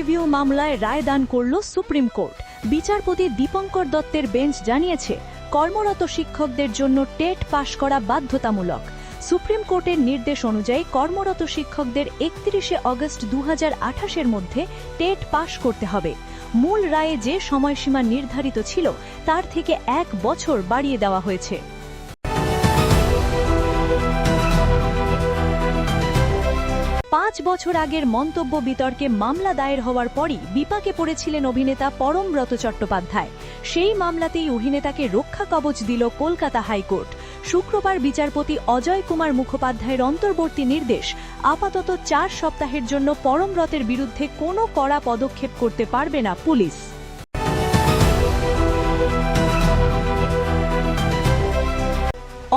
Review মামলায় রায়দান করল supreme court. বিচারপতি দীপঙ্কর দত্তের বেঞ্চ জানিয়েছে, কর্মরত শিক্ষকদের জন্য টেট পাশ করা বাধ্যতামূলক। সুপ্রিম কোর্টের নির্দেশ অনুযায়ী কর্মরত শিক্ষকদের 31শে অগস্ট 2028-এর মধ্যে টেট পাশ করতে হবে। মূল রায়ে যে সময়সীমা নির্ধারিত ছিল তার থেকে 1 বছর বাড়িয়ে দেওয়া হয়েছে। 5 বছর আগের মন্তব্য বিতর্কে মামলা দায়ের হওয়ার পরই বিপাকে পড়েছিলেন অভিনেতা পরমব্রত চট্টোপাধ্যায়। সেই মামলাতেই অভিনেতাকে রক্ষা কবচ দিল কলকাতা হাইকোর্ট। শুক্রবার বিচারপতি অজয় কুমার মুখোপাধ্যায়ের অন্তর্বর্তী নির্দেশ, আপাতত 4 সপ্তাহের জন্য পরমব্রতের বিরুদ্ধে কোনো কড়া পদক্ষেপ করতে পারবে না পুলিশ।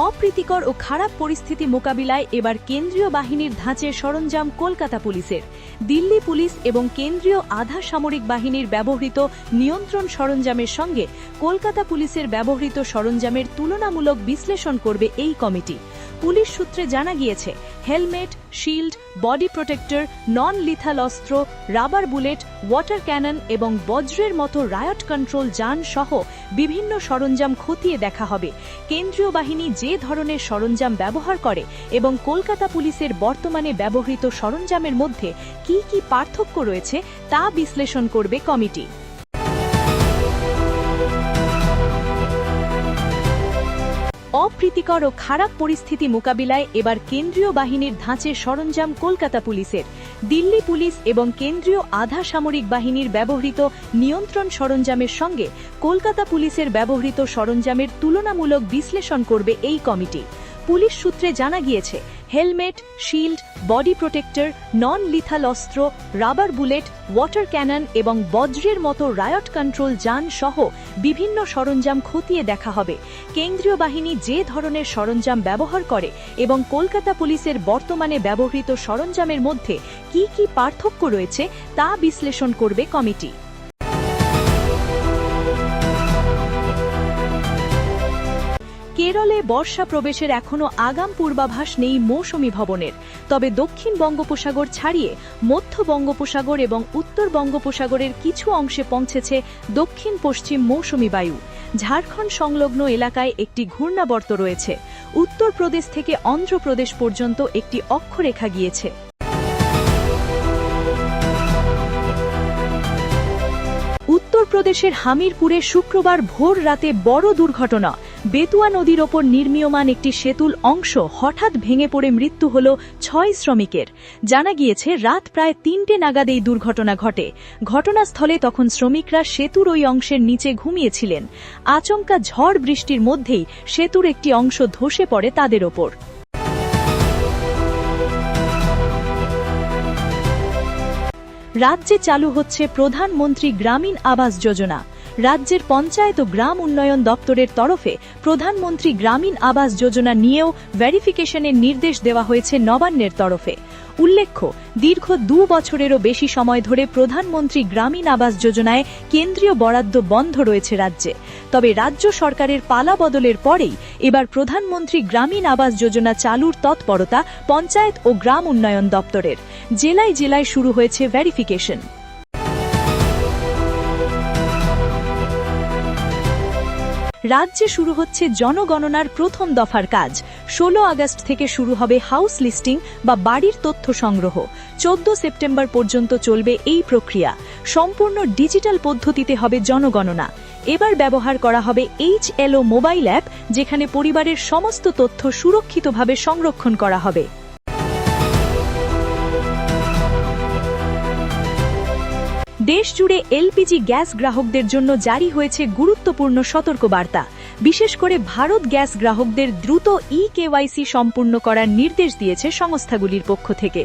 অপ্রীতিকর ও খারাপ পরিস্থিতি মোকাবিলায় এবার কেন্দ্রীয় বাহিনীর ধাঁচের সরঞ্জাম কলকাতা পুলিশের। দিল্লি পুলিশ এবং কেন্দ্রীয় আধা সামরিক বাহিনীর ব্যবহৃত নিয়ন্ত্রণ সরঞ্জামের সঙ্গে কলকাতা পুলিশের ব্যবহৃত সরঞ্জামের তুলনামূলক বিশ্লেষণ করবে এই কমিটি। পুলিশ সূত্রে জানা গিয়েছে, হেলমেট, শিল্ড, বডি প্রোটেক্টর, নন লিথাল অস্ত্র, রাবার বুলেট, ওয়াটার ক্যানন এবং বজ্রের মতো রায়ট কন্ট্রোল যান সহ বিভিন্ন সরঞ্জাম খতিয়ে দেখা হবে। কেন্দ্রীয় বাহিনী যে ধরনের সরঞ্জাম ব্যবহার করে এবং কলকাতা পুলিশের বর্তমানে ব্যবহৃত সরঞ্জামের মধ্যে কি কি পার্থক্য রয়েছে তা বিশ্লেষণ করবে কমিটি। অপ্রীতিকর ও খারাপ পরিস্থিতি মোকাবিলায় এবার কেন্দ্রীয় বাহিনীর ধাঁচের সরঞ্জাম কলকাতা পুলিশের। দিল্লি পুলিশ এবং কেন্দ্রীয় আধা সামরিক বাহিনীর ব্যবহৃত নিয়ন্ত্রণ সরঞ্জামের সঙ্গে কলকাতা পুলিশের ব্যবহৃত সরঞ্জামের তুলনামূলক বিশ্লেষণ করবে এই কমিটি। পুলিশ সূত্রে জানা গিয়েছে, হেলমেট, শিল্ড, বডি প্রোটেক্টর, নন লিথাল অস্ত্র, রাবার বুলেট, ওয়াটার ক্যানন এবং বজ্রের মতো রায়ট কন্ট্রোল যান সহ বিভিন্ন সরঞ্জাম খতিয়ে দেখা হবে। কেন্দ্রীয় বাহিনী যে ধরনের সরঞ্জাম ব্যবহার করে এবং কলকাতা পুলিশের বর্তমানে ব্যবহৃত সরঞ্জামের মধ্যে কি কি পার্থক্য রয়েছে তা বিশ্লেষণ করবে কমিটি। কেরলে বর্ষা প্রবেশের এখনও আগাম পূর্বাভাস নেই মৌসুমী ভবনের। তবে দক্ষিণ বঙ্গোপসাগর ছাড়িয়ে মধ্য বঙ্গোপসাগর এবং উত্তর বঙ্গোপসাগরের কিছু অংশে পৌঁছেছে দক্ষিণ পশ্চিম মৌসুমী বায়ু। ঝাড়খণ্ড সংলগ্ন এলাকায় একটি ঘূর্ণাবর্ত রয়েছে। উত্তরপ্রদেশ থেকে অন্ধ্রপ্রদেশ পর্যন্ত একটি অক্ষরেখা গিয়েছে। উত্তরপ্রদেশের হামিরপুরে শুক্রবার ভোর রাতে বড় দুর্ঘটনা। বেতুয়া নদীর ওপর নির্মীয়মান একটি সেতুর অংশ হঠাৎ ভেঙে পড়ে মৃত্যু হল 6 শ্রমিকের। জানা গিয়েছে, রাত প্রায় 3টে নাগাদ এই দুর্ঘটনা ঘটে। ঘটনাস্থলে তখন শ্রমিকরা সেতুর ওই অংশের নিচে ঘুমিয়েছিলেন। আচমকা ঝড় বৃষ্টির মধ্যেই সেতুর একটি অংশ ধসে পড়ে তাদের ওপর। রাজ্যে চালু হচ্ছে প্রধানমন্ত্রী গ্রামীণ আবাস যোজনা। রাজ্যের পঞ্চায়েত ও গ্রাম উন্নয়ন দপ্তরের তরফে প্রধানমন্ত্রী গ্রামীণ আবাস যোজনা নিয়েও ভেরিফিকেশনের নির্দেশ দেওয়া হয়েছে নবান্নের তরফে। উল্লেখ্য, দীর্ঘ 2 বছরেরও বেশি সময় ধরে প্রধানমন্ত্রী গ্রামীণ আবাস যোজনায় কেন্দ্রীয় বরাদ্দ বন্ধ রয়েছে রাজ্যে। তবে রাজ্য সরকারের পালা বদলের পরেই এবার প্রধানমন্ত্রী গ্রামীণ আবাস যোজনা চালুর তৎপরতা পঞ্চায়েত ও গ্রাম উন্নয়ন দপ্তরের। জেলায় জেলায় শুরু হয়েছে ভেরিফিকেশন। রাজ্যে শুরু হচ্ছে জনগণনার প্রথম দফার কাজ। 16 আগস্ট থেকে শুরু হবে হাউস লিস্টিং বা বাড়ির তথ্য সংগ্রহ। 14 সেপ্টেম্বর পর্যন্ত চলবে এই প্রক্রিয়া। সম্পূর্ণ ডিজিটাল পদ্ধতিতে হবে জনগণনা। এবার ব্যবহার করা হবে HLO মোবাইল অ্যাপ, যেখানে পরিবারের সমস্ত তথ্য সুরক্ষিতভাবে সংরক্ষণ করা হবে। দেশজুড়ে এলপিজি গ্যাস গ্রাহকদের জন্য জারি হয়েছে গুরুত্বপূর্ণ সতর্কবার্তা। বিশেষ করে ভারত গ্যাস গ্রাহকদের দ্রুত কেওয়াইসি সম্পূর্ণ করার নির্দেশ দিয়েছে সংস্থাগুলির পক্ষ থেকে।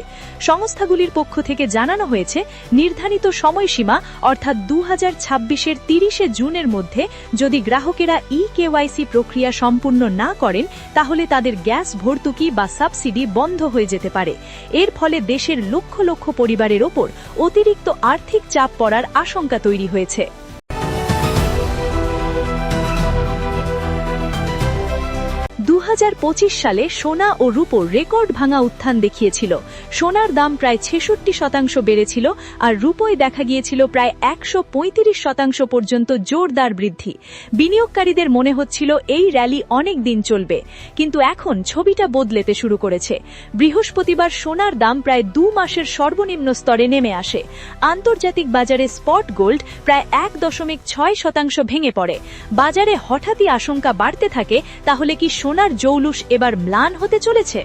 সংস্থাগুলির পক্ষ থেকে জানানো হয়েছে, নির্ধারিত সময়সীমা অর্থাৎ 2026-এর 30শে জুনের মধ্যে যদি গ্রাহকেরা কেওয়াইসি প্রক্রিয়া সম্পূর্ণ না করেন, তাহলে তাদের গ্যাস ভর্তুকি বা সাবসিডি বন্ধ হয়ে যেতে পারে। এর ফলে দেশের লক্ষ লক্ষ পরিবারের ওপর অতিরিক্ত আর্থিক চাপ পড়ার আশঙ্কা তৈরি হয়েছে। 2026 সালে সোনা ও রূপোর রেকর্ড ভাঙা উত্থান দেখিয়েছিল। সোনার দাম প্রায় 66% বেড়েছিল, আর রূপোয় দেখা গিয়েছিল প্রায় 135% পর্যন্ত জোরদার বৃদ্ধি। বিনিয়োগকারীদের মনে হচ্ছিল এই র্যালি অনেক দিন চলবে, কিন্তু এখন ছবিটা বদলেতে শুরু করেছে। বৃহস্পতিবার সোনার দাম প্রায় 2 মাসের সর্বনিম্ন স্তরে নেমে আসে। আন্তর্জাতিক বাজারে স্পট গোল্ড প্রায় 1.6% ভেঙে পড়ে। বাজারে হঠাৎই আশঙ্কা বাড়তে থাকে, তাহলে কি সোনার জৌলুস এবার ম্লান হতে চলেছে?